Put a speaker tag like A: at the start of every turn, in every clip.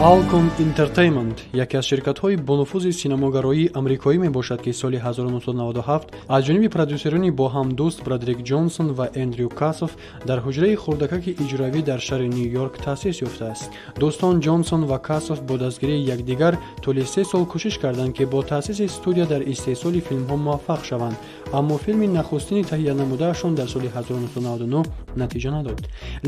A: Alcon Entertainment яке аз ширкатҳои бонуфузи синамогароии амрикоӣ мебошад, ки соли 1997 аз ҷониби продюсерони бо ҳамдӯст Бредерик Ҷонсон ва Эндрю Касов дар ҳуҷраи хурдакаки иҷроавӣ дар шаҳри Ню-Йорк таъсис ёфтааст. Дӯстон Ҷонсон ва Касов бо дастгирии якдигар тӯли 3 сол кӯшиш карданд, ки бо таъсиси студия дар истеҳсоли филмҳо муваффақ шаванд, аммо филми нахустини таҳия намудаашон дар соли 1999 натиҷа надод.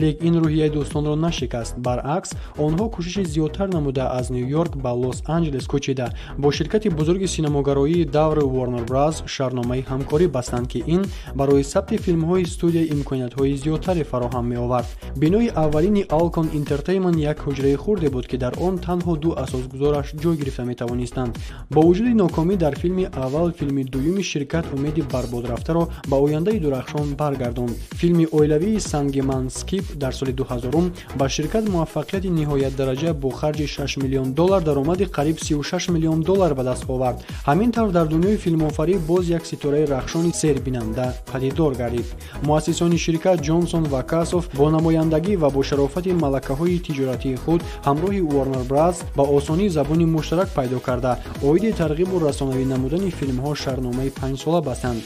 A: Лек ин рӯҳияи дӯстонро нашикаст. Баръакс, онҳо кӯшиши зиёдтар намуда аз Ню-Йорк ба Лос-Анҷелес кӯчида, бо ширкати бузурги синамогароии давр Warner Bros. Шаҳрномаи ҳамкорӣ бастанд, ки ин барои сабти филмҳои студия имкониятҳои зиёдтаре фароҳам меовард. Бинои аввалини Alcon Entertainment як ҳуҷраи хурде буд, ки дар он танҳо 2 асосгузораш ҷой гирифта метавонистанд. Бо вуҷуди нокомӣ дар филми аввал, филми дуюми ширкат умеди барбодрафтаро ба ояндаи дурахшон баргардонд. Филми оилавии Сангеман Скип дар соли 2000 ба ширкат муваффақияти ниҳоятдараҷа бо харҷи $6 миллион даромади қариб $36 миллион ба даст овард. Ҳамин тавр дар дунёи филмофарӣ боз як ситораи рахшони сербинанда падидор гардид. муассисони ширкат Ҷонсон ва Касов бо намояндагӣ ва бо шарофати малакаҳои тиҷоратии худ ҳамроҳи Warner Bros. Ба осонӣ забони муштарак пайдо карда, оиди тарғибу расонавӣ намудани филмҳо шаҳрномаи 5 сола бастанд.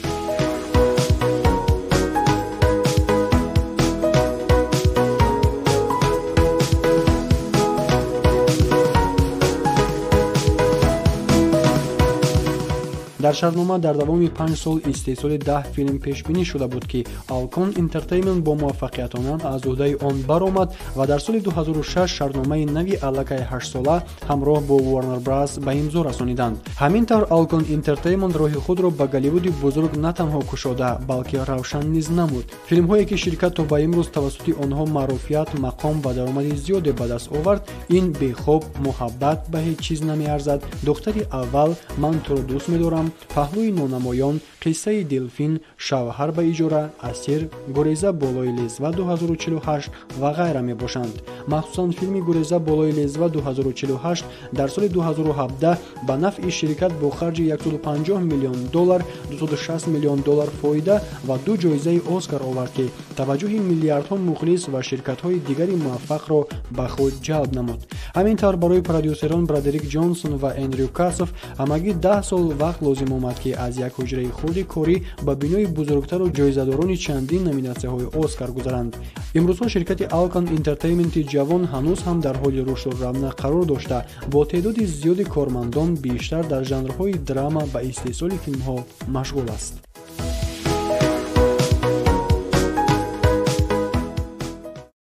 A: дар шаҳрнома дар давоми 5 сол истеҳсоли 10 филм пешбинӣ шуда буд, ки Alcon Entertainment бо муваффақиятона аз уҳдаи он баромад ва дар соли 2006 шаҳрномаи нави аллакай 8 сола ҳамроҳ бо Warner Bros. Ба имзо расониданд. ҳамин тавр Alcon Entertainment роҳи худро ба Голливуди бузург на танҳо кушода, балки равшан низ намуд. филмҳое, ки ширкат то ба имрӯз тавассути онҳо маъруфият, мақом ва даромади зиёде ба даст овард, ин Бехоб, Муҳаббат ба ҳеҷ чиз намеарзад, Духтари аввал, Ман туро дӯст медорам, Паҳлӯи нонамоён, Қиссаи Дилфин, Шавҳар ба иҷора, Асир, Гуреза болои лезва 2048 ва ғайра мебошанд. махсусан филми Гуреза болои лезва 2048 дар соли 2017 ба нафъи ширкат бо харҷи $150 миллион, $260 миллион фоида ва 2 ҷоизаи Оскар овард, ки таваҷҷӯҳи миллиардҳо мухлис ва ширкатҳои дигари муваффақро ба худ ҷалб намуд. ҳамин тавр барои продюсерон Бредерик Ҷонсон ва Эндрю Касов ҳамагӣ 10 сол вақт лозим омад, ки аз як ҳуҷраи хурди корӣ ба бинои бузургтару ҷоизадорони чандин номинатсияҳои Оскар гузаранд. имрӯзҳо ширкати Alcon Entertainment-и ҷавон ҳанӯз ҳам дар ҳоли рушду равнақ қарор дошта, бо теъдоди зиёди кормандон бештар дар жанрҳои драма ба истеҳсоли филмҳо машғул аст.